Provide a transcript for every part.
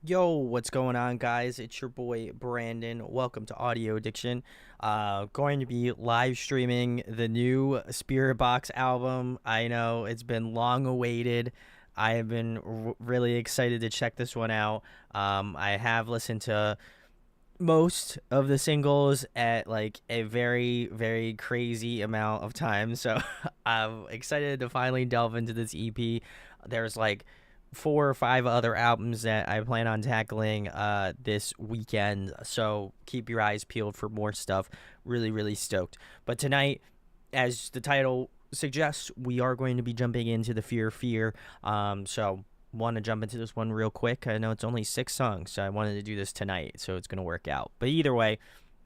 Yo, what's going on, guys? It's your boy Brandon. Welcome to Audio Addiction. Going to be live streaming the new Spiritbox album. I know it's been long awaited. I have been really excited to check this one out. I have listened to most of the singles at like a very, very crazy amount of time. So I'm excited to finally delve into this EP. There's like 4 or 5 other albums that I plan on tackling this weekend. So keep your eyes peeled for more stuff. Really, really stoked. But tonight, as the title suggests, we are going to be jumping into the Fear. So want to jump into this one real quick. I know it's only 6 songs, so I wanted to do this tonight, so it's going to work out. But either way,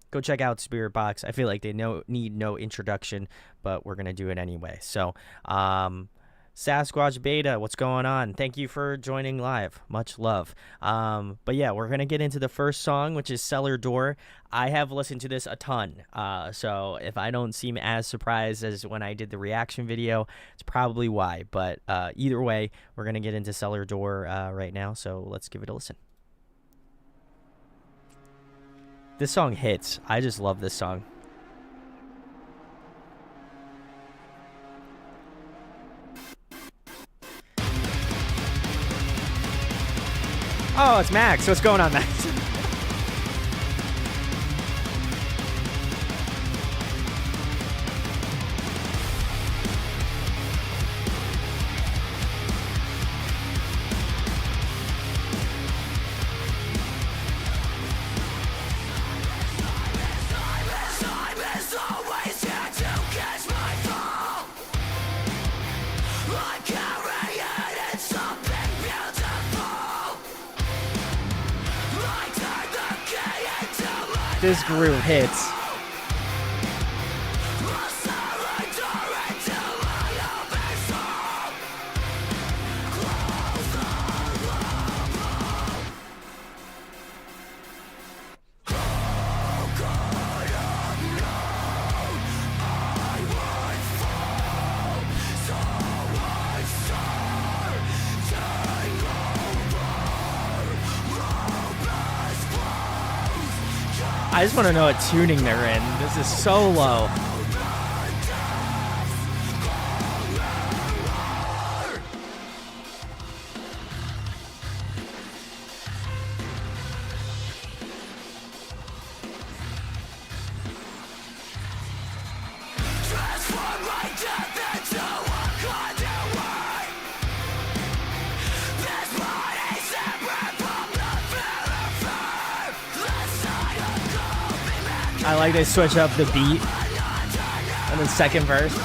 go check out Spiritbox. I feel like they need no introduction, but we're going to do it anyway. So, Sasquatch Beta, what's going on? Thank you for joining live. Much love. But yeah, we're going to get into the first song, which is Cellar Door. I have listened to this a ton. So if I don't seem as surprised as when I did the reaction video, it's probably why. But either way, we're going to get into Cellar Door right now. So let's give it a listen. This song hits. I just love this song. Oh, it's Max. What's going on, Max? This groove hits. I just want to know what tuning they're in. This is so low. I like they switch up the beat on the second verse.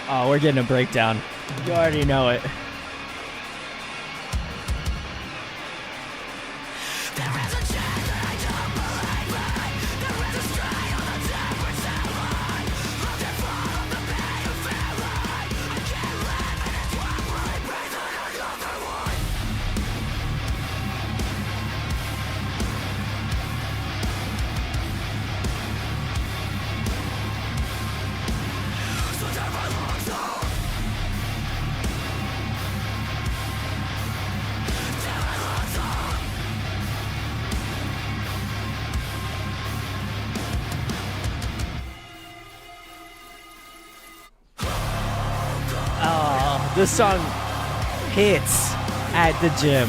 Oh, we're getting a breakdown. You already know it. This song hits at the gym.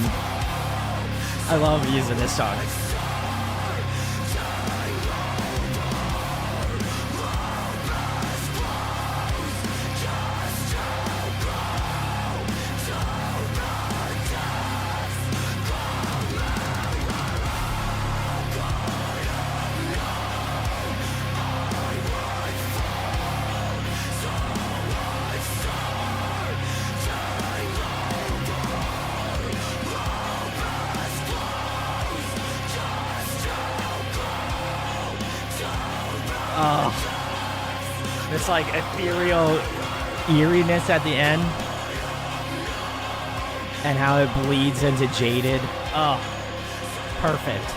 I love using this song. this like ethereal eeriness at the end, and how it bleeds into Jaded. Oh, perfect.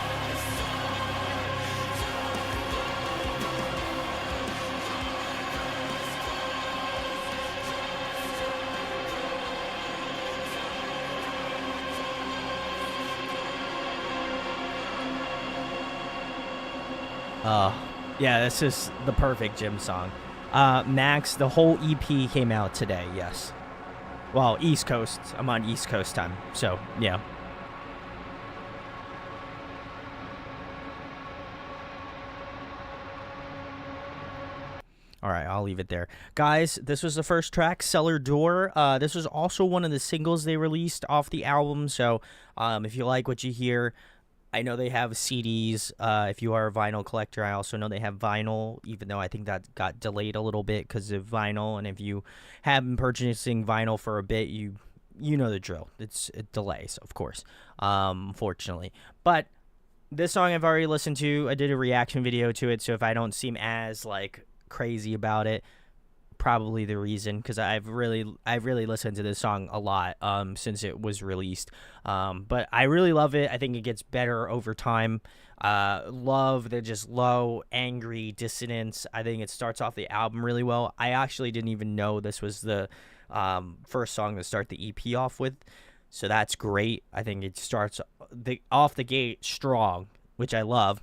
Yeah, this is the perfect gym song. Max, the whole EP came out today, yes. Well, East Coast. I'm on East Coast time, so, yeah. All right, I'll leave it there. Guys, this was the first track, Cellar Door. This was also one of the singles they released off the album, so if you like what you hear, I know they have CDs. If you are a vinyl collector, I also know they have vinyl, even though I think that got delayed a little bit because of vinyl. And if you have been purchasing vinyl for a bit, you know the drill. It delays, of course, unfortunately. But this song I've already listened to. I did a reaction video to it, so if I don't seem as like crazy about it, probably the reason, because I've really listened to this song a lot since it was released, but I really love it. I think it gets better over time. Love the just low, angry dissonance. I think it starts off the album really well. I actually didn't even know this was the first song to start the EP off with, so that's great. I think it starts off the gate strong, which I love.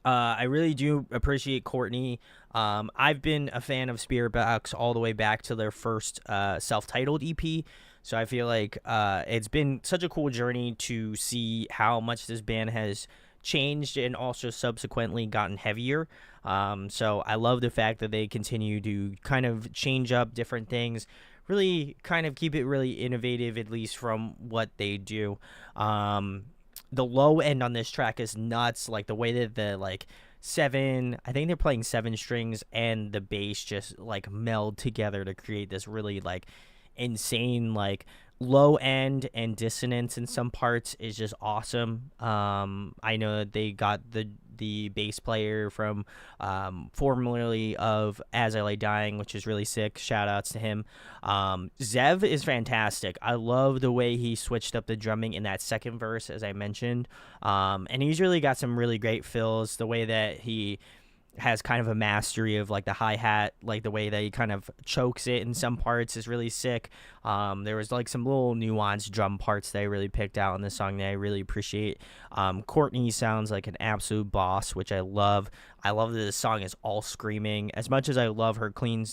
I really do appreciate Courtney. I've been a fan of Spiritbox all the way back to their first self-titled EP, so I feel like it's been such a cool journey to see how much this band has changed and also subsequently gotten heavier. So I love the fact that they continue to kind of change up different things, really kind of keep it really innovative, at least from what they do. The low end on this track is nuts, like the way that the I think they're playing 7 strings and the bass just like meld together to create this really like insane like low end, and dissonance in some parts is just awesome. I know that they got the bass player from formerly of As I Lay Dying, which is really sick. Shout outs to him. Zev is fantastic. I love the way he switched up the drumming in that second verse, as I mentioned, and he's really got some really great fills. The way that he has kind of a mastery of like the hi-hat, like the way that he kind of chokes it in some parts is really sick. There was like some little nuanced drum parts that I really picked out in the song that I really appreciate. Courtney sounds like an absolute boss, which I love. I love that this song is all screaming. As much as I love her clean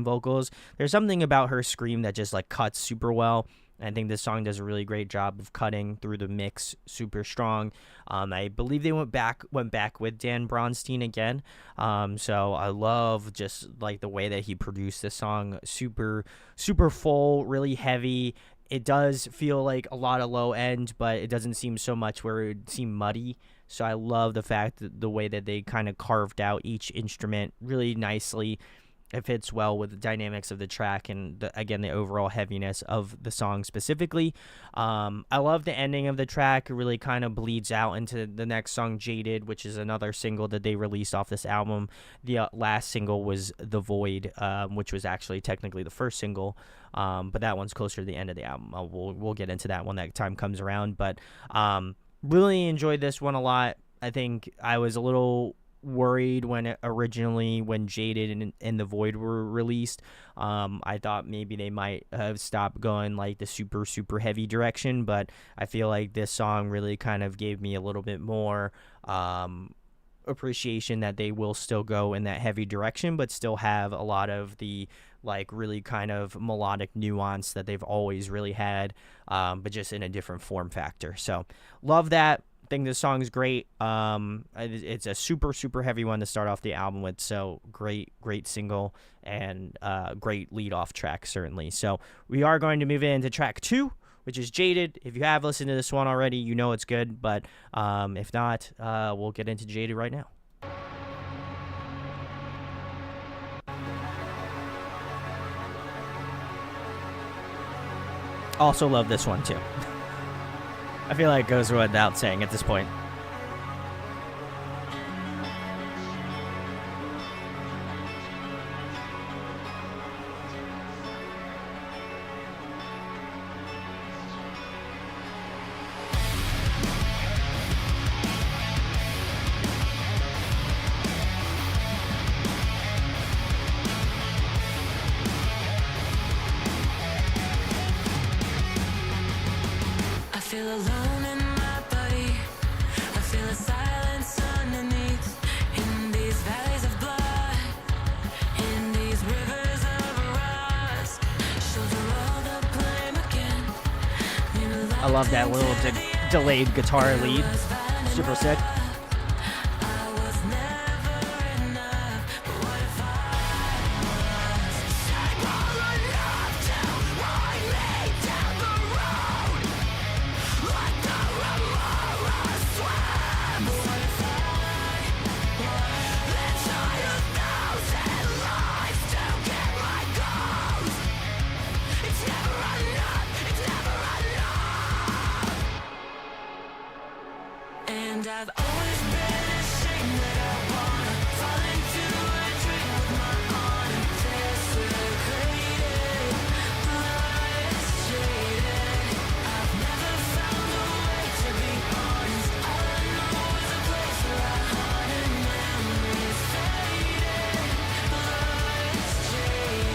vocals, there's something about her scream that just like cuts super well. I think this song does a really great job of cutting through the mix super strong. I believe they went back with Dan Bronstein again. So I love just like the way that he produced this song. Super, super full, really heavy. It does feel like a lot of low end, but it doesn't seem so much where it would seem muddy. So I love the fact that the way that they kind of carved out each instrument really nicely. It fits well with the dynamics of the track and, the overall heaviness of the song specifically. I love the ending of the track. It really kind of bleeds out into the next song, Jaded, which is another single that they released off this album. The last single was The Void, which was actually technically the first single, but that one's closer to the end of the album. We'll get into that when that time comes around. But really enjoyed this one a lot. I think I was a little worried when Jaded and The Void were released. I thought maybe they might have stopped going like the super, super heavy direction, but I feel like this song really kind of gave me a little bit more appreciation that they will still go in that heavy direction, but still have a lot of the like really kind of melodic nuance that they've always really had, but just in a different form factor. So love that. Think this song is great. It's a super, super heavy one to start off the album with, so great single and great lead off track, certainly. So we are going to move into track 2, which is Jaded. If you have listened to this one already, you know it's good, but if not, we'll get into Jaded right now. Also love this one too. I feel like it goes without saying at this point. feel alone in my body. I feel a silence underneath. In these valleys of blood, in these rivers of rust, shoulder all the blame again. I love that little delayed guitar lead. Super sick. I was never enough, but what if I was stable enough to ride me down the road like the river swam? What if I was inside 1,000 lives to get my goals? It's never enough, it's never enough. And I've always been ashamed that I wanna fall into a dream with my honor desecrated, blood jaded. I've never found a way to be honest. All I know is a place where I haunt and memories faded, blood jaded.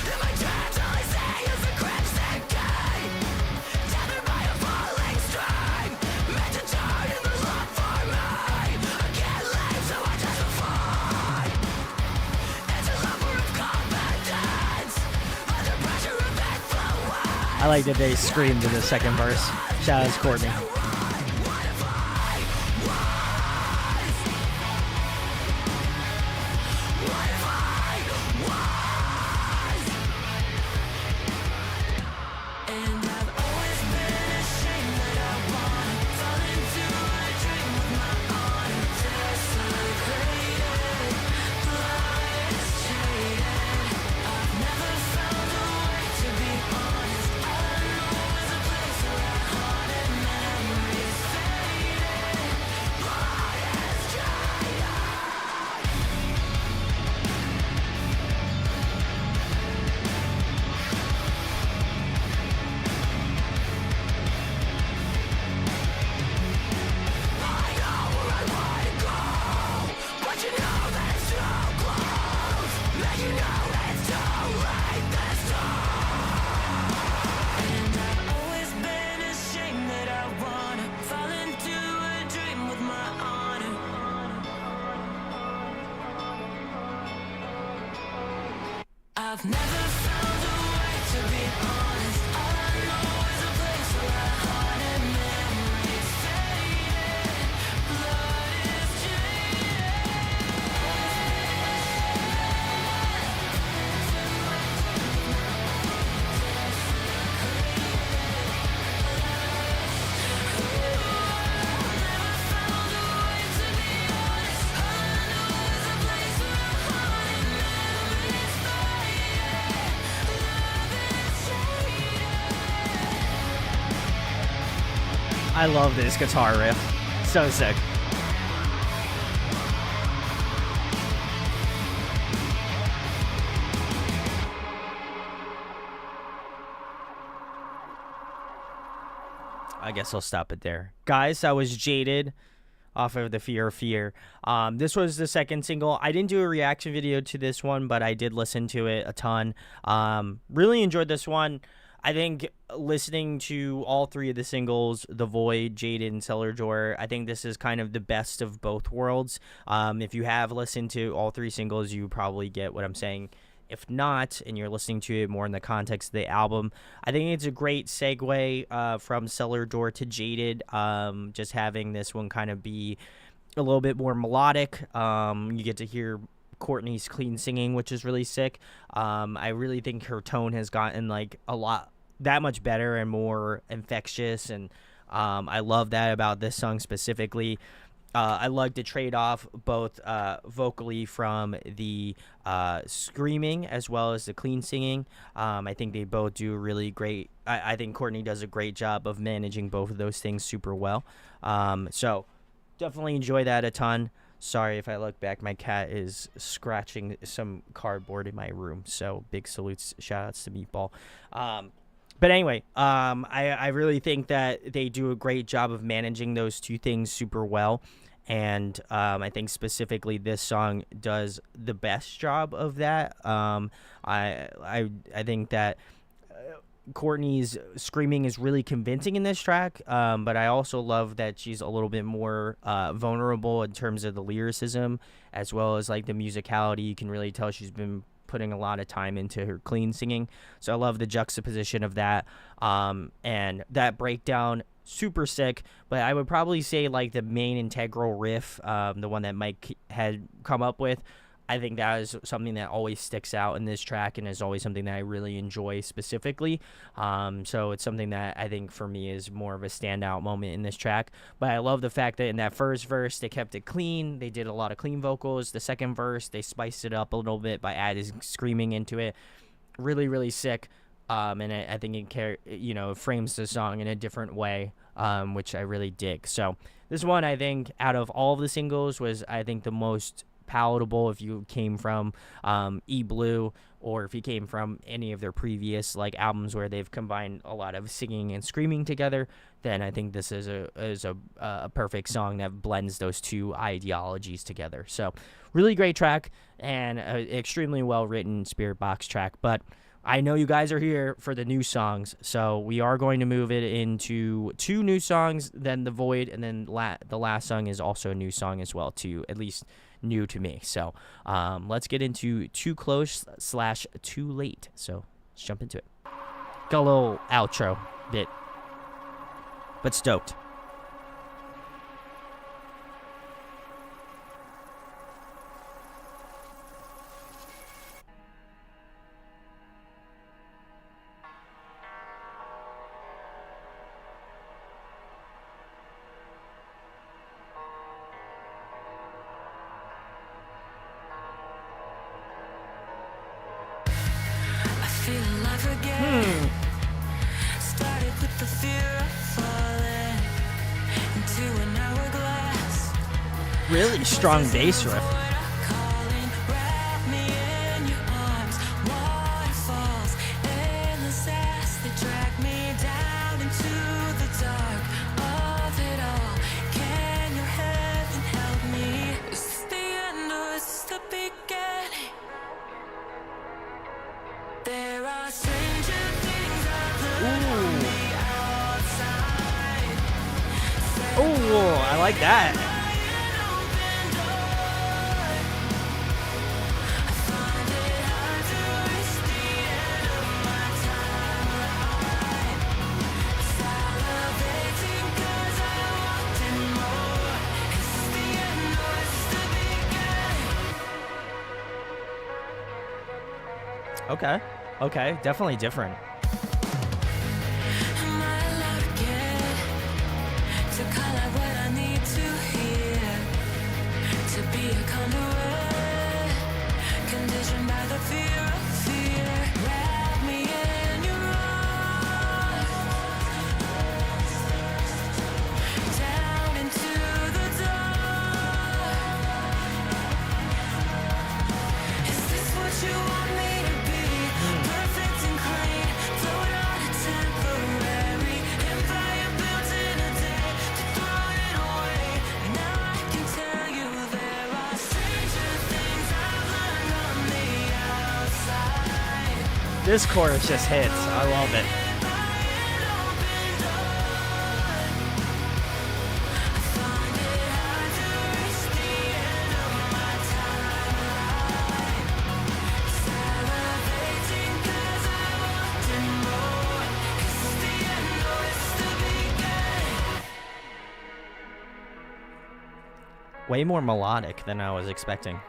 In my dreams all I see is the crimson gate, tethered by a falling string, meant to turn in the love for me. I can't leave, so I justify. It's a lumber of confidence, under pressure of influence. I like that they screamed in the second verse. Shout out to Courtney. What if I was? What if I was? And I've always been ashamed that I wanna fall into a dream with my honor desecrated, blood jaded. I've never found a way to be honest. All I know is a place where I haunt and memories faded, blood is jaded. I know where I wanna go, but you know that it's too close. And you know that it's too late this time. And I've always been ashamed that I wanna fall into a dream with my honor. I've never found a way to be honest. All I know is a place where I haunt and memories faded, blood is I love this guitar riff. So sick. I guess I'll stop it there. Guys, that was Jaded off of the Fear of Fear. This was the second single. I didn't do a reaction video to this one, but I did listen to it a ton. Really enjoyed this one. I think listening to all three of the singles, The Void, Jaded, and Cellar Door, I think this is kind of the best of both worlds. If you have listened to all three singles, you probably get what I'm saying. If not, and you're listening to it more in the context of the album, I think it's a great segue from Cellar Door to Jaded. Just having this one kind of be a little bit more melodic. You get to hear Courtney's clean singing, which is really sick. I really think her tone has gotten like that much better and more infectious, and I love that about this song specifically. I like to trade off both vocally from the screaming as well as the clean singing. I think they both do really great. I think Courtney does a great job of managing both of those things super well. So definitely enjoy that a ton. Sorry if I look back, my cat is scratching some cardboard in my room. So big salutes, shout outs to Meatball. But anyway, I really think that they do a great job of managing those two things super well. And I think specifically this song does the best job of that. I think that Courtney's screaming is really convincing in this track, but I also love that she's a little bit more vulnerable in terms of the lyricism as well as like the musicality. You can really tell she's been putting a lot of time into her clean singing. So I love the juxtaposition of that, and that breakdown, super sick. But I would probably say like the main integral riff, the one that Mike had come up with, I think that is something that always sticks out in this track and is always something that I really enjoy specifically. So it's something that I think for me is more of a standout moment in this track. But I love the fact that in that first verse, they kept it clean. They did a lot of clean vocals. The second verse, they spiced it up a little bit by adding screaming into it. Really, really sick. And I think it frames the song in a different way, which I really dig. So this one, I think, out of all of the singles, was, I think, the most palatable if you came from E-Blue, or if you came from any of their previous like albums where they've combined a lot of singing and screaming together. Then I think this is a perfect song that blends those two ideologies together. So really great track and extremely well written Spiritbox track. But I know you guys are here for the new songs, so we are going to move it into 2 new songs, then The Void, and then the last song is also a new song as well, too, at least new to me. So let's get into Too Close / Too Late. So let's jump into it. Got a little outro bit, but stoked. Feel alive again. Started with the fear of falling into an hourglass. Really strong bass riff. Calling, wrap me in your arms. Waterfalls, endless as they drag me down into the dark of it all. Can your heaven help me? Is this the end or is this the beginning? There are stranger things I've learned on the outside. Oh, I like that. An open door. I find it hard to reach the end of my timeline. Salivating 'cause I wanted more. Is this the end or is this the beginning? Okay, definitely different. Am I allowed again to call out what I need to hear? To be a conduit, conditioned by the fear of fear. Wrap me in your arms, down into the dark. Is this what you want me to be? Perfect and clean, float on a temporary empire built in a day to throw it away. Now I can tell you there are stranger things I've learned on the outside. This chorus just hits. I love it. By an open door, I find it hard to reach the end of my timeline. Salivating 'cause I wanted more. Is this the end or is this the beginning? Way more melodic than I was expecting.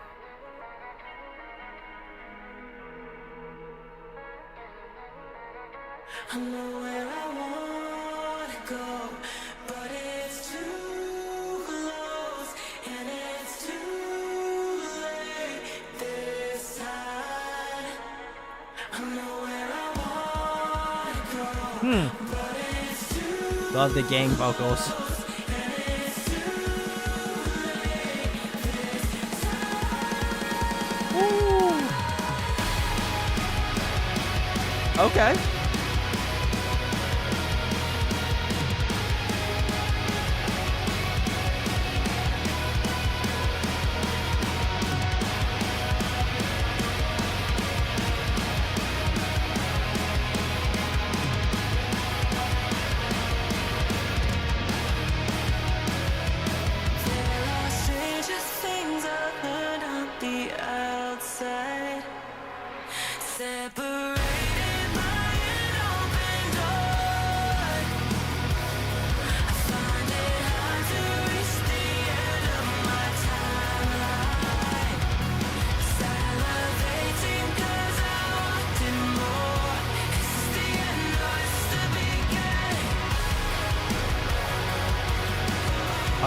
I know where I wanna go, but it's too close and it's too late this time. I know where I wanna go, but it's too Love the gang vocals. close and it's too late this time. Okay.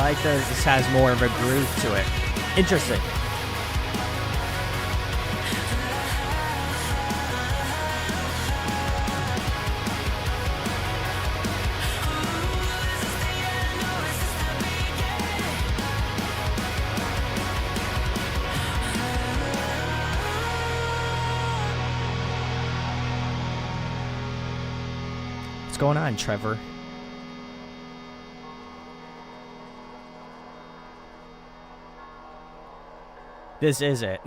like that this has more of a groove to it. Interesting. What's going on, Trevor? This is it.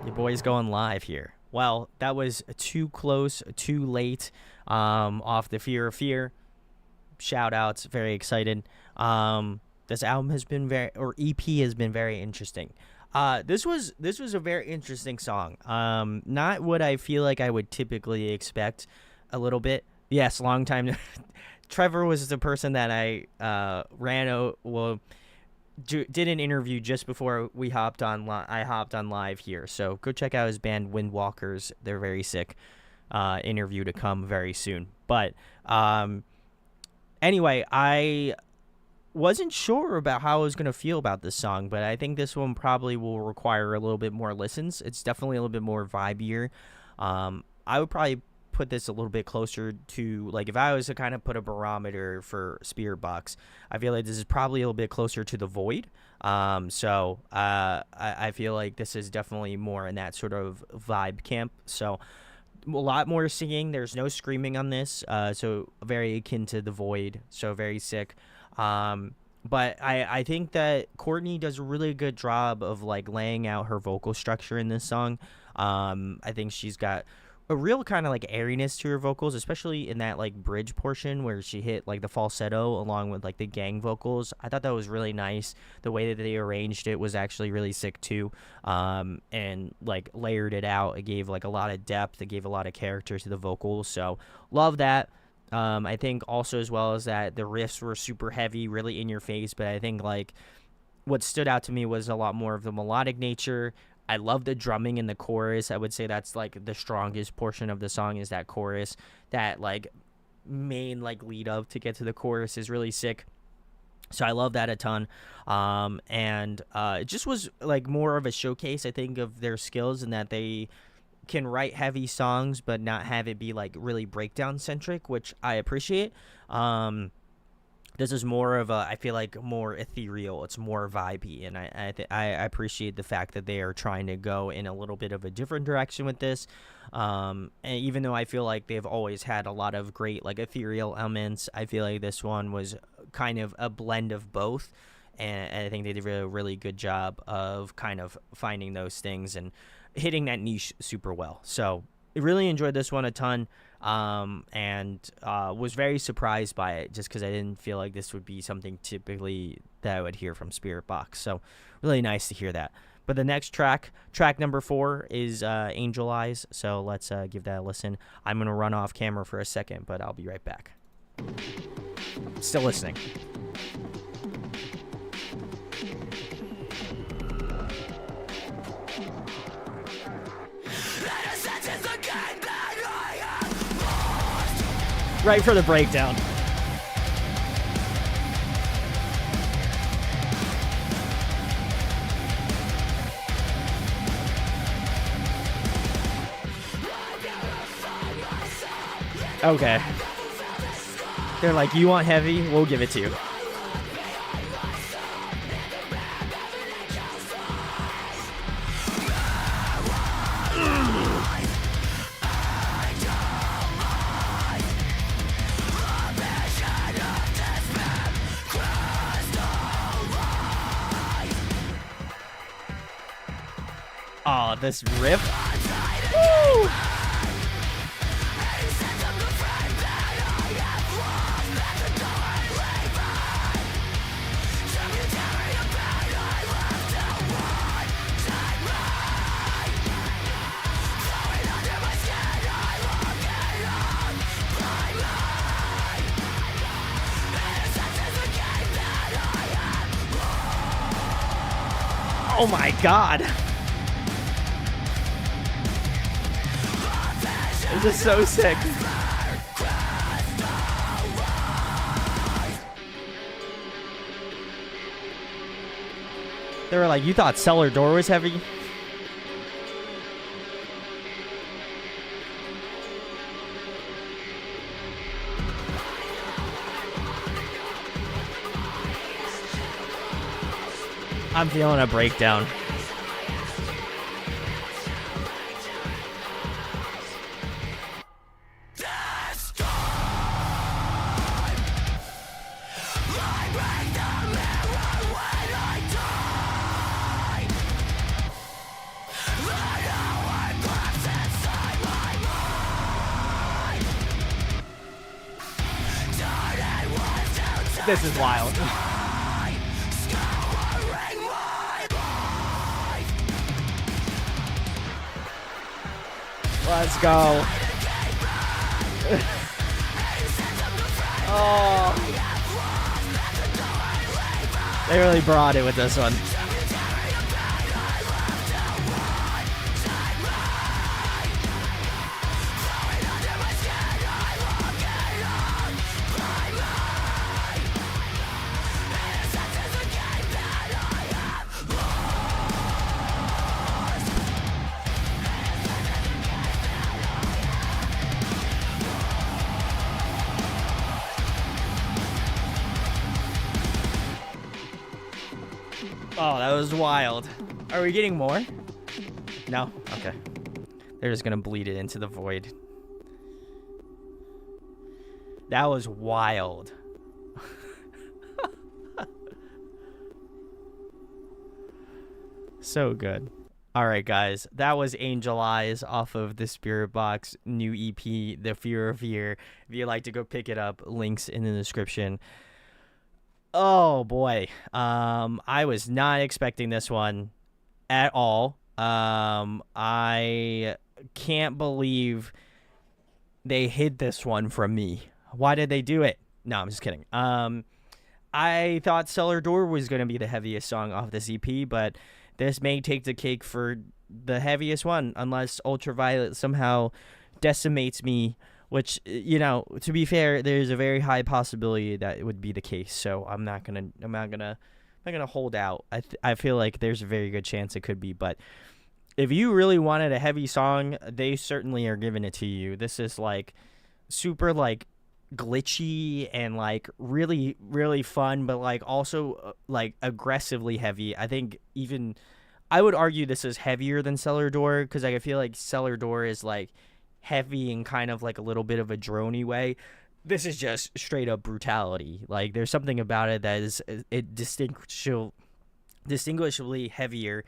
Your boy's going live here. Well, that was Too Close, Too Late, off the Fear of Fear. Shout outs, very excited. This album has been EP has been very interesting. This was a very interesting song. Not what I feel like I would typically expect a little bit. Yes, long time. Trevor was the person that I did an interview just before we hopped on. I hopped on live here, so go check out his band Windwalkers. They're very sick. Interview to come very soon. But anyway, I wasn't sure about how I was gonna feel about this song, but I think this one probably will require a little bit more listens. It's definitely a little bit more vibier. I would probably put this a little bit closer to, like, if I was to kind of put a barometer for Spiritbox, I feel like this is probably a little bit closer to The Void. So I feel like this is definitely more in that sort of vibe camp. So a lot more singing. There's no screaming on this. So very akin to The Void. So very sick. But I think that Courtney does a really good job of, like, laying out her vocal structure in this song. I think she's got a real kind of, like, airiness to her vocals, especially in that, like, bridge portion where she hit, like, the falsetto along with, like, the gang vocals. I thought that was really nice. The way that they arranged it was actually really sick too, and, like, layered it out. It gave, like, a lot of depth. It gave a lot of character to the vocals, so love that. I think also, as well as that, the riffs were super heavy, really in your face, but I think, like, what stood out to me was a lot more of the melodic nature. I love the drumming in the chorus. I would say that's, like, the strongest portion of the song is that chorus. That, like, main, like, lead up to get to the chorus is really sick. So I love that a ton. And it just was, like, more of a showcase, I think, of their skills, and that they can write heavy songs but not have it be, like, really breakdown centric, which I appreciate. This is more of a, I feel like, more ethereal. It's more vibey, and I appreciate the fact that they are trying to go in a little bit of a different direction with this. And even though I feel like they've always had a lot of great, like, ethereal elements, I feel like this one was kind of a blend of both, and I think they did a really good job of kind of finding those things and hitting that niche super well. So I really enjoyed this one a ton. And was very surprised by it, just because I didn't feel like this would be something typically that I would hear from Spiritbox. So really nice to hear that. But the next track number 4, is Angel Eyes. So let's give that a listen. I'm going to run off camera for a second, but I'll be right back. Still listening. Right for the breakdown. Okay. They're like, you want heavy? We'll give it to you. Oh, this riff. Woo! Oh my God. This is so sick. They were like, you thought Cellar Door was heavy? I'm feeling a breakdown. This is wild. Let's go. Oh. They really brought it with this one. Oh, that was wild. Are we getting more? No? Okay. They're just gonna bleed it into the void. That was wild. So good. All right, guys. That was Angel Eyes off of the Spiritbox new EP, The Fear of Fear. If you'd like to go pick it up, links in the description. Oh boy, I was not expecting this one at all. I can't believe they hid this one from me. Why did they do it? No, I'm just kidding. I thought Cellar Door was going to be the heaviest song off this EP, but this may take the cake for the heaviest one, unless Ultraviolet somehow decimates me. Which, you know, to be fair, there's a very high possibility that it would be the case. So I'm not gonna hold out. I feel like there's a very good chance it could be. But if you really wanted a heavy song, they certainly are giving it to you. This is like super like glitchy and like really really fun, but like also like aggressively heavy. I think even I would argue this is heavier than Cellar Door, because I feel like Cellar Door is like heavy in kind of like a little bit of a droney way. This is just straight up brutality. Like there's something about it that is distinguishably heavier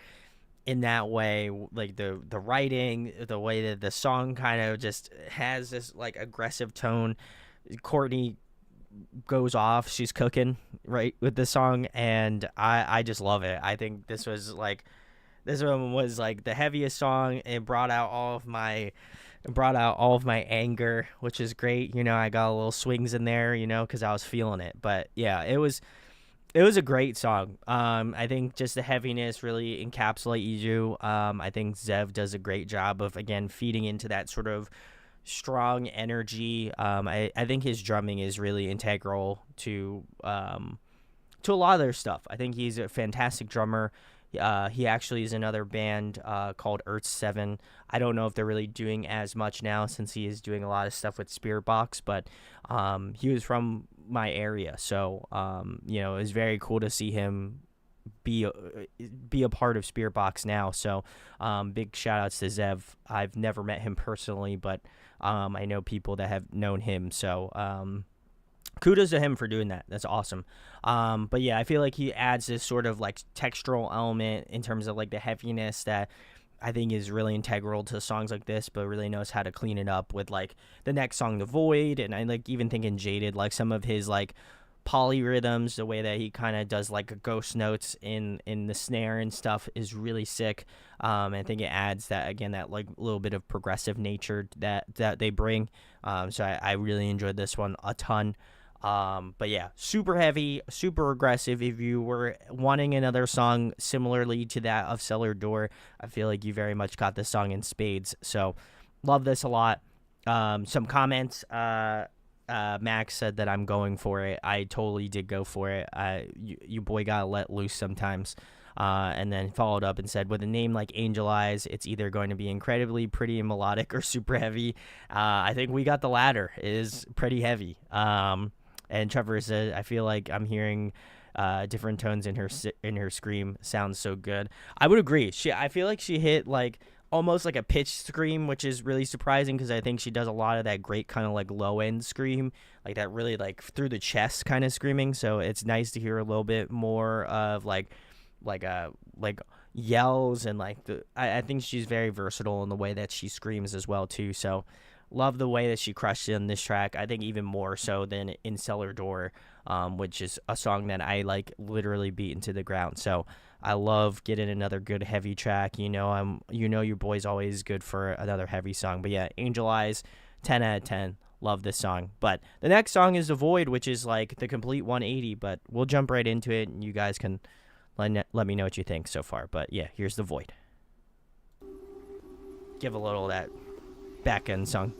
in that way. Like the writing, the way that the song kind of just has this like aggressive tone. Courtney goes off, she's cooking right with this song, and I just love it. I think this one was like the heaviest song. It brought out all of my anger, which is great. You know, I got a little swings in there, you know, because I was feeling it. But yeah, it was a great song. I think just the heaviness really encapsulate Iju. I think Zev does a great job of, again, feeding into that sort of strong energy. I think his drumming is really integral to a lot of their stuff. I think he's a fantastic drummer. He actually is another band called Earth 7. I don't know if they're really doing as much now since he is doing a lot of stuff with Spiritbox, but he was from my area, so you know, it was very cool to see him be a part of Spiritbox now. So big shout outs to Zev. I've never met him personally, but I know people that have known him, so kudos to him for doing that. That's awesome. But yeah, I feel like he adds this sort of like textural element in terms of like the heaviness that I think is really integral to songs like this, but really knows how to clean it up with like the next song, The Void. And I like even thinking Jaded, like some of his like polyrhythms, the way that he kind of does like ghost notes in the snare and stuff is really sick. I think it adds that, again, that like little bit of progressive nature that they bring. So I really enjoyed this one a ton. But yeah, super heavy, super aggressive. If you were wanting another song similarly to that of Cellar Door, I feel like you very much got this song in spades. So love this a lot. Some comments, Max said that I'm going for it. I totally did go for it. You boy gotta let loose sometimes. And then followed up and said, with a name like Angel Eyes, it's either going to be incredibly pretty and melodic or super heavy. I think we got the latter. It is pretty heavy. And Trevor said, I feel like I'm hearing different tones in her scream. Sounds so good. I would agree. I feel like she hit like almost like a pitched scream, which is really surprising because I think she does a lot of that great kind of like low end scream, like that really like through the chest kind of screaming. So it's nice to hear a little bit more of like yells and like I think she's very versatile in the way that she screams as well too. So love the way that she crushed it in this track. I think even more so than in Cellar Door, which is a song that I like literally beat into the ground. So I love getting another good heavy track. Your boy's always good for another heavy song. But yeah, Angel Eyes, 10 out of 10. Love this song. But the next song is The Void, which is like the complete 180. But we'll jump right into it, and you guys can let me know what you think so far. But yeah, here's The Void. Give a little of that back end song.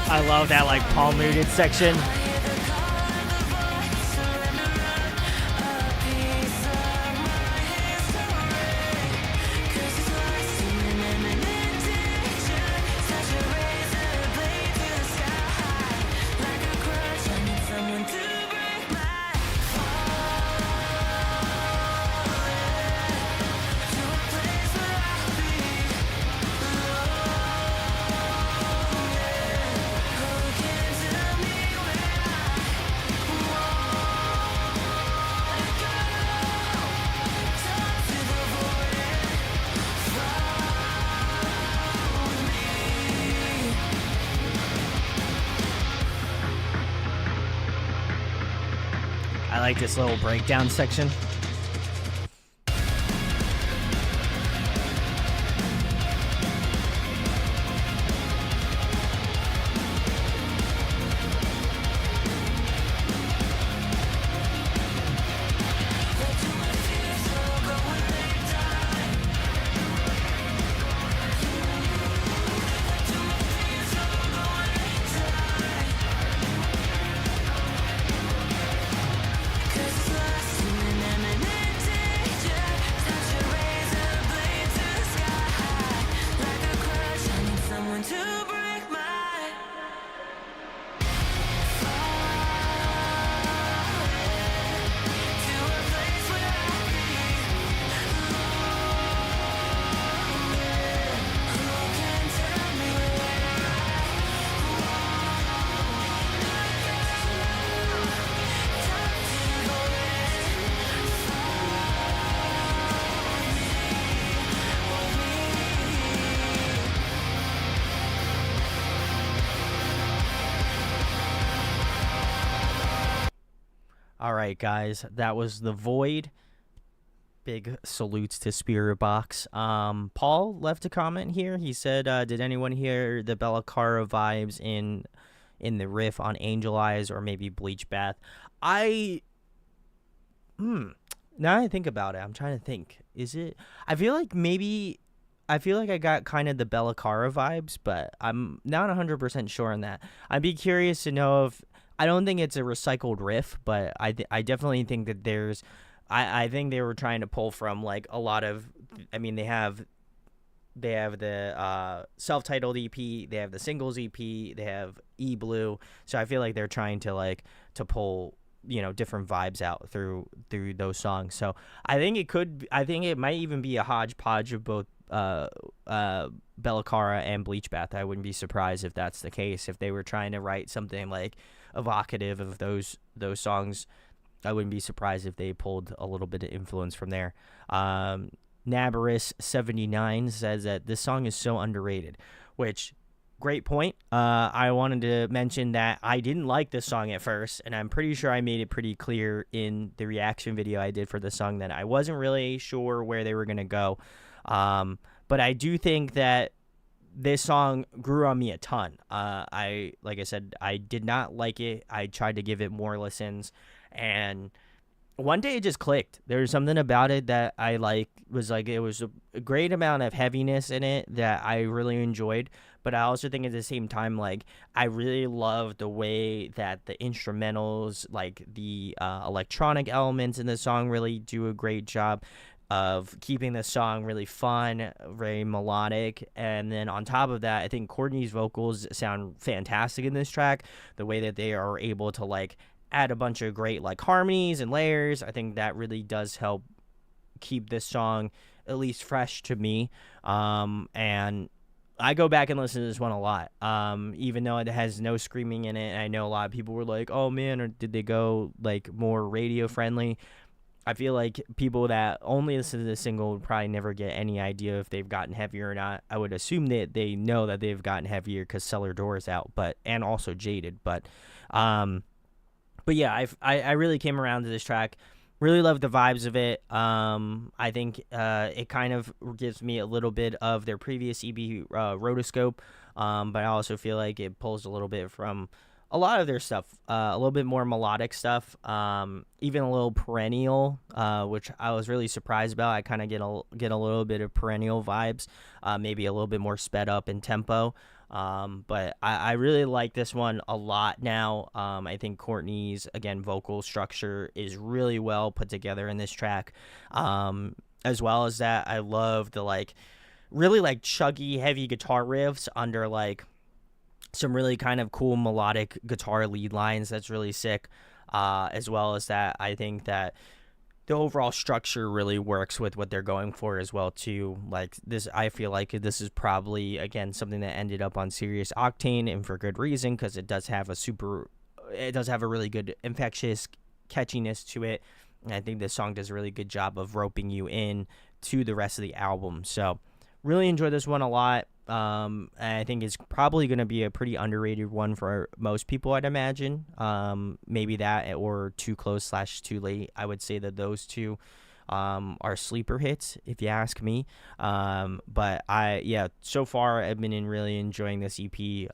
I love that like palm muted section. I like this little breakdown section. All right, guys, that was The Void. Big salutes to Spiritbox. Paul left a comment here. He said, "Did anyone hear the Bella Cara vibes in the riff on Angel Eyes or maybe Bleach Bath?" I Now I think about it, I'm trying to think. Is it? I feel like maybe. I feel like I got kind of the Bella Cara vibes, but I'm not 100% sure on that. I'd be curious to know if. I don't think it's a recycled riff, but I definitely think that there's. I think they were trying to pull from like a lot of. I mean, they have the self-titled EP, they have the singles EP, they have E Blue. So I feel like they're trying to pull different vibes out through those songs. So I think it might even be a hodgepodge of both Bella Cara and Bleach Bath. I wouldn't be surprised if that's the case. If they were trying to write something like evocative of those songs, I wouldn't be surprised if they pulled a little bit of influence from there. Nabaris79 says that this song is so underrated, which great point. I wanted to mention that I didn't like this song at first, and I'm pretty sure I made it pretty clear in the reaction video I did for the song that I wasn't really sure where they were going to go. But I do think that this song grew on me a ton. Like I said, I did not like it. I tried to give it more listens, and one day it just clicked. There was something about it that I it was a great amount of heaviness in it that I really enjoyed. But I also think at the same time, I really love the way that the instrumentals, the electronic elements in the song really do a great job of keeping the song really fun, very melodic. And then on top of that, I think Courtney's vocals sound fantastic in this track. The way that they are able to add a bunch of great harmonies and layers, I think that really does help keep this song at least fresh to me. And I go back and listen to this one a lot, even though it has no screaming in it. And I know a lot of people were like, oh man, or did they go more radio friendly? I feel like people that only listen to this single would probably never get any idea if they've gotten heavier or not. I would assume that they know that they've gotten heavier because Cellar Door is out, and also Jaded. But yeah, I really came around to this track. Really love the vibes of it. I think it kind of gives me a little bit of their previous EP, Rotoscope, but I also feel like it pulls a little bit from a lot of their stuff, a little bit more melodic stuff, even a little perennial, which I was really surprised about. I kind of get a little bit of perennial vibes, maybe a little bit more sped up in tempo. But I really like this one a lot now. I think Courtney's, again, vocal structure is really well put together in this track. As well as that, I love the really chuggy, heavy guitar riffs under some really kind of cool melodic guitar lead lines. That's really sick. As well as that, I think that the overall structure really works with what they're going for as well too. This, I feel like this is probably, again, something that ended up on Serious Octane, and for good reason, because it does have a really good infectious catchiness to it. And I think this song does a really good job of roping you in to the rest of the album. So really enjoy this one a lot. And I think it's probably going to be a pretty underrated one for most people, I'd imagine. Maybe that or Too Close / Too Late. I would say that those two are sleeper hits, if you ask me. But so far I've been really enjoying this EP.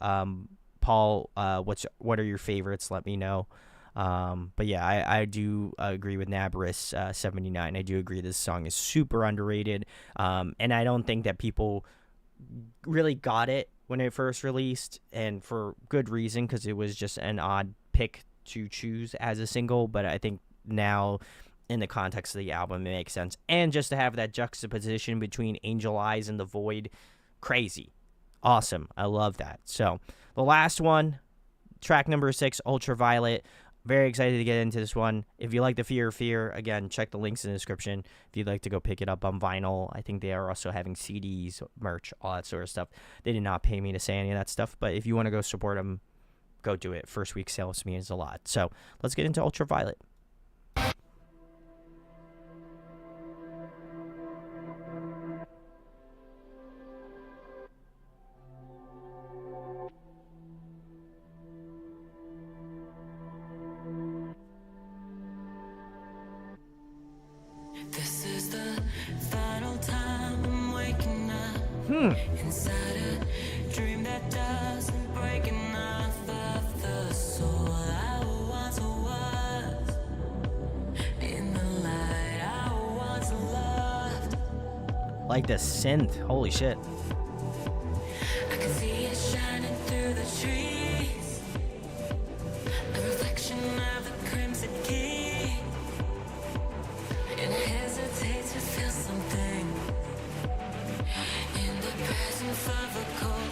Paul, what are your favorites? Let me know. But yeah, I do agree with Nabaris 79. I do agree this song is super underrated. And I don't think that people really got it when it first released, and for good reason, because it was just an odd pick to choose as a single. But I think now, in the context of the album, it makes sense. And just to have that juxtaposition between Angel Eyes and The Void, crazy. Awesome. I love that. So the last one, track number 6, Ultraviolet. Very excited to get into this one. If you like the Fear, again, check the links in the description. If you'd like to go pick it up on vinyl, I think they are also having CDs, merch, all that sort of stuff. They did not pay me to say any of that stuff, but if you want to go support them, go do it. First week sales means a lot. So let's get into Ultraviolet. This is the inside a dream that doesn't break enough of the soul I once was. In the light I once loved. Like the synth. Holy shit. I can see it shining through the trees. The reflection of the crimson key. And I hesitate to feel something in the presence of a cold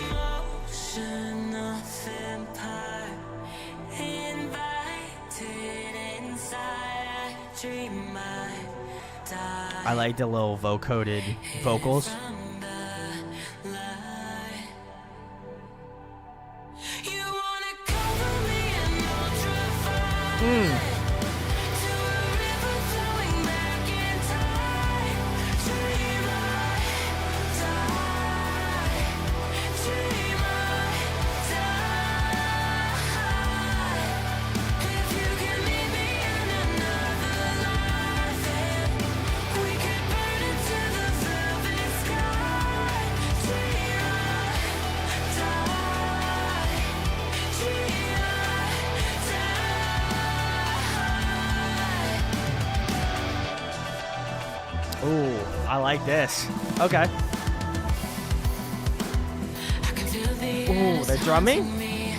emotional vampire. Invited inside a dream I die. I like the little vocoded vocals. From the light. You wanna cover me in ultraviolet. To a river flowing back in time. Dream I die. Dream I die. If you can meet me in another life, then we could burn into the velvet sky. Dream I die. Dream I die. Ooh, I like this. Okay. I can feel the Ooh, the drumming? me.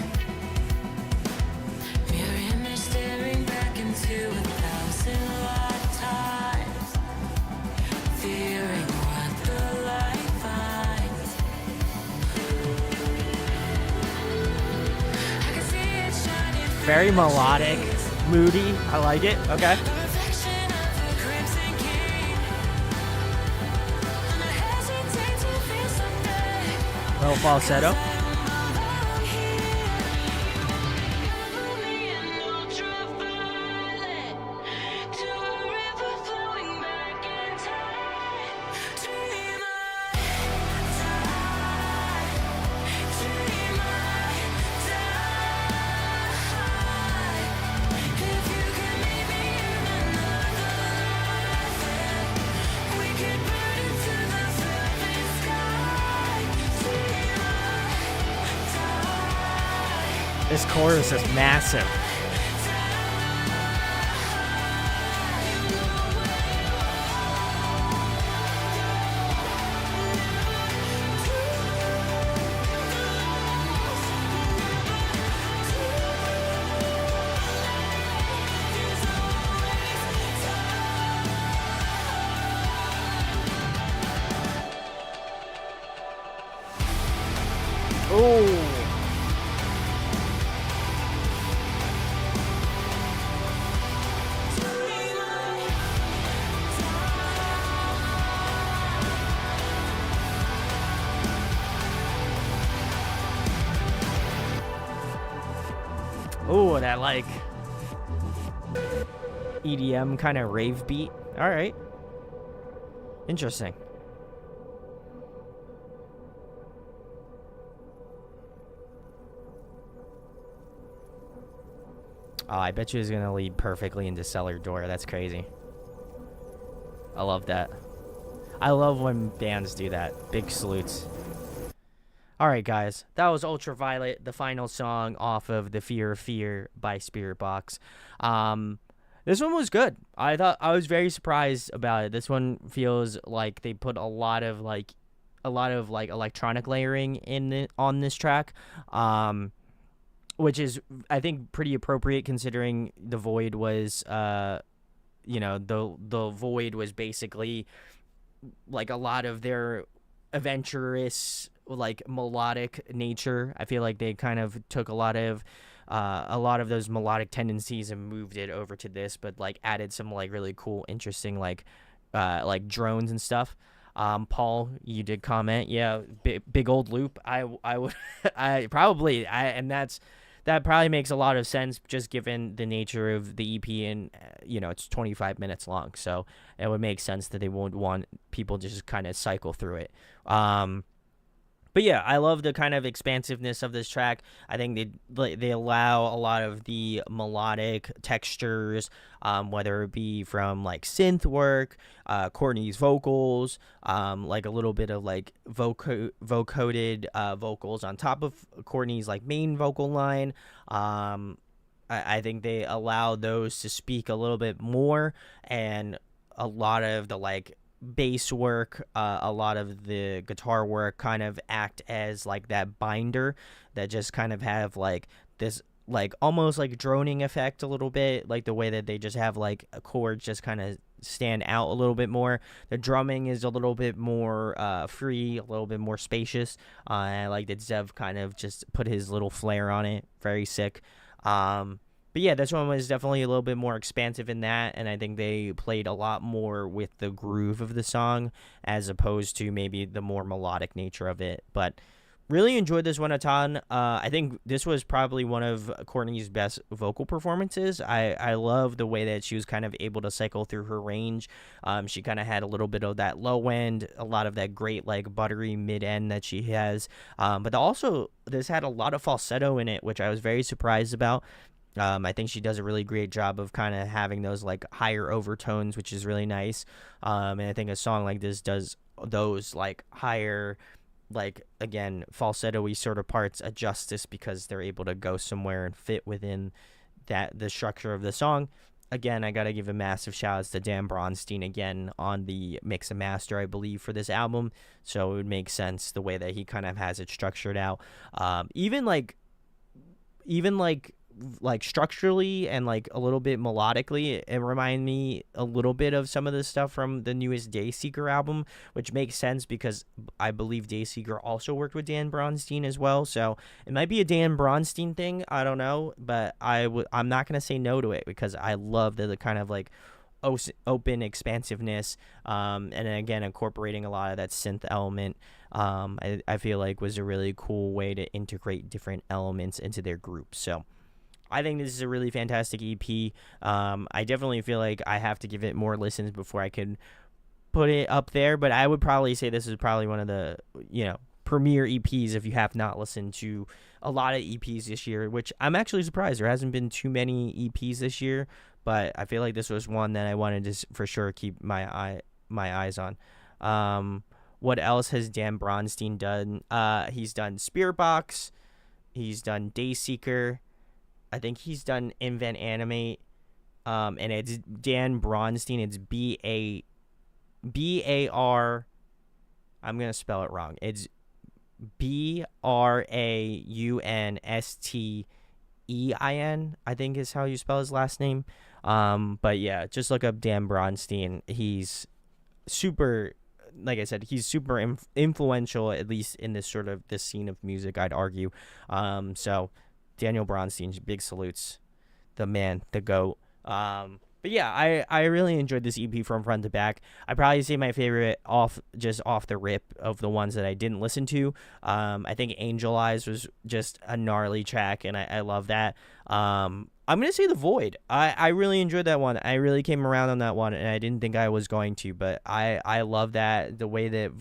Mirror image staring back into 1,000 lifetimes. Fearing what the light finds. I can see it shining through Very melodic, moody. I like it. Okay. the reflection of a crimson key. And I hesitate to feel something. Little falsetto. This chorus is massive. Ooh. Ooh, that like EDM kind of rave beat. All right. Interesting. Oh, I bet you it's going to lead perfectly into Cellar Door. That's crazy. I love that. I love when bands do that. Big salutes. All right, guys. That was Ultraviolet, the final song off of The Fear of Fear by Spiritbox. This one was good. I was very surprised about it. This one feels like they put a lot of electronic layering on this track. Which is, I think, pretty appropriate considering The Void was, the Void was basically like a lot of their adventurous, like melodic nature. I feel like they kind of took a lot of those melodic tendencies and moved it over to this, but like added some like really cool, interesting like drones and stuff. Paul, you did comment, yeah, big old loop. I would, that probably makes a lot of sense just given the nature of the EP and, it's 25 minutes long. So it would make sense that they won't want people to just kind of cycle through it. But yeah, I love the kind of expansiveness of this track. I think they allow a lot of the melodic textures, whether it be from like synth work, Courtney's vocals, like a little bit of like vocoded vocals on top of Courtney's like main vocal line. I think they allow those to speak a little bit more, and a lot of the like bass work, a lot of the guitar work kind of act as like that binder that just kind of have like this like almost like droning effect a little bit, like the way that they just have like chords just kind of stand out a little bit more. The drumming is a little bit more free, a little bit more spacious. I like that Zev kind of just put his little flair on it. Very sick. But yeah, this one was definitely a little bit more expansive in that, and I think they played a lot more with the groove of the song as opposed to maybe the more melodic nature of it. But really enjoyed this one a ton. I think this was probably one of Courtney's best vocal performances. I love the way that she was kind of able to cycle through her range. She kind of had a little bit of that low end, a lot of that great like buttery mid end that she has. But also this had a lot of falsetto in it, which I was very surprised about. I think she does a really great job of kind of having those like higher overtones, which is really nice. And I think a song like this does those like higher, like again, falsetto-y sort of parts a justice because they're able to go somewhere and fit within the structure of the song. Again, I got to give a massive shout outs to Dan Bronstein again on the mix and master, I believe, for this album. So it would make sense the way that he kind of has it structured out. Even structurally and like a little bit melodically, it reminded me a little bit of some of the stuff from the newest Dayseeker album, which makes sense because I believe Dayseeker also worked with Dan Bronstein as well. So it might be a Dan Bronstein thing, I don't know, but I'm not gonna say no to it because I love the kind of like open expansiveness, and then again incorporating a lot of that synth element. I feel like was a really cool way to integrate different elements into their group. So I think this is a really fantastic EP. I definitely feel like I have to give it more listens before I could put it up there, but I would probably say this is probably one of the, premier EPs if you have not listened to a lot of EPs this year, which I'm actually surprised. There hasn't been too many EPs this year, but I feel like this was one that I wanted to for sure keep my eyes on. What else has Dan Bronstein done? He's done Spiritbox. He's done Dayseeker. I think he's done Invent Animate, and it's Dan Bronstein. It's B-A-R. I'm going to spell it wrong. It's Braunstein, I think is how you spell his last name. But yeah, just look up Dan Bronstein. He's super, like I said, he's super influential, at least in this sort of this scene of music, I'd argue. So Daniel Bronstein, big salutes, the man, the GOAT. But yeah, I really enjoyed this EP from front to back. I probably say my favorite off the rip of the ones that I didn't listen to. I think Angel Eyes was just a gnarly track, and I love that. I'm going to say The Void. I really enjoyed that one. I really came around on that one, and I didn't think I was going to, but I love that. The way that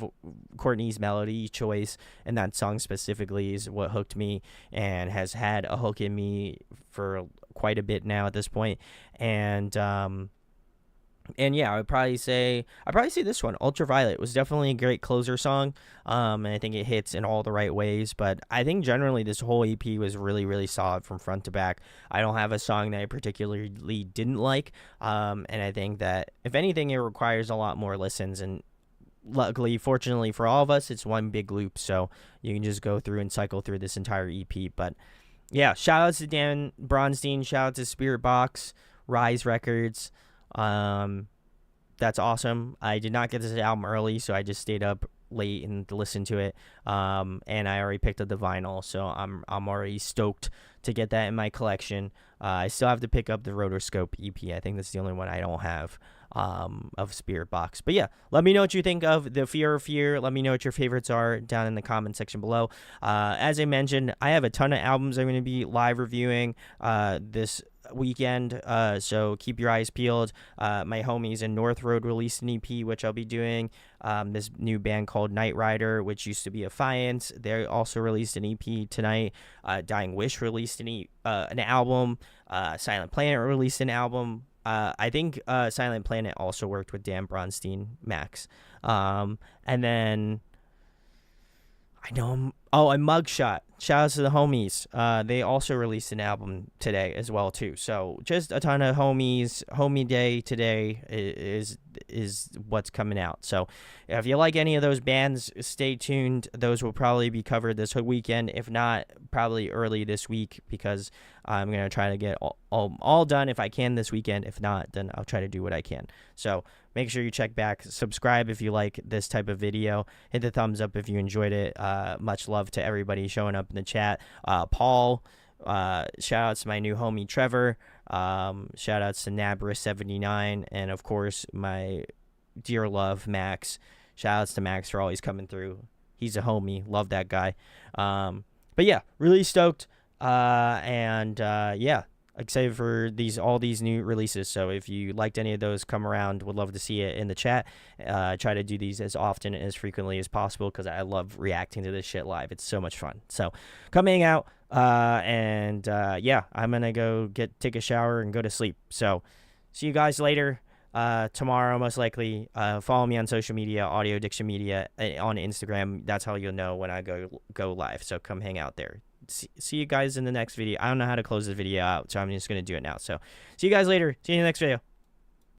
Courtney's melody choice and that song specifically is what hooked me and has had a hook in me for quite a bit now at this point. And yeah, I'd probably say this one, Ultraviolet, was definitely a great closer song. And I think it hits in all the right ways. But I think generally this whole EP was really, really solid from front to back. I don't have a song that I particularly didn't like. And I think that if anything, it requires a lot more listens. And luckily, fortunately for all of us, it's one big loop. So you can just go through and cycle through this entire EP. But yeah, shout outs to Dan Bronstein. Shout out to Spiritbox, Rise Records. That's awesome. I did not get this album early, so I just stayed up late and listened to it. And I already picked up the vinyl, so I'm already stoked to get that in my collection. I still have to pick up the Rotoscope EP. I think that's the only one I don't have of Spiritbox. But yeah, let me know what you think of the Fear of Fear. Let me know what your favorites are down in the comment section below. As I mentioned, I have a ton of albums I'm going to be live reviewing this weekend, so keep your eyes peeled. My homies in North Road released an EP, which I'll be doing. This new band called Night Rider, which used to be Affiance, they also released an EP tonight. Dying Wish released an album. Silent Planet released an album. I think Silent Planet also worked with Dan Bronstein, Max. And then I know and Mugshot. Shout out to the homies. They also released an album today as well too. So just a ton of homies. Homie Day today is what's coming out. So if you like any of those bands, stay tuned. Those will probably be covered this weekend. If not, probably early this week, because I'm gonna try to get all done if I can this weekend. If not, then I'll try to do what I can. So make sure you check back. Subscribe if you like this type of video. Hit the thumbs up if you enjoyed it. Much love to everybody showing up in the chat. Paul, shout outs to my new homie Trevor. Shout outs to Nabra79, and of course my dear love Max. Shout outs to Max for always coming through. He's a homie. Love that guy. But yeah, really stoked. Yeah, excited for all these new releases. So if you liked any of those, come around. Would love to see it in the chat. Try to do these as often and as frequently as possible, because I love reacting to this shit live. It's so much fun. So come hang out. Yeah, I'm gonna go take a shower and go to sleep. So see you guys later. Tomorrow, most likely. Follow me on social media, Audio Addiction Media, on Instagram. That's how you'll know when I go live. So come hang out there. See you guys in the next video. I don't know how to close the video out, so I'm just going to do it now. So see you guys later. See you in the next video.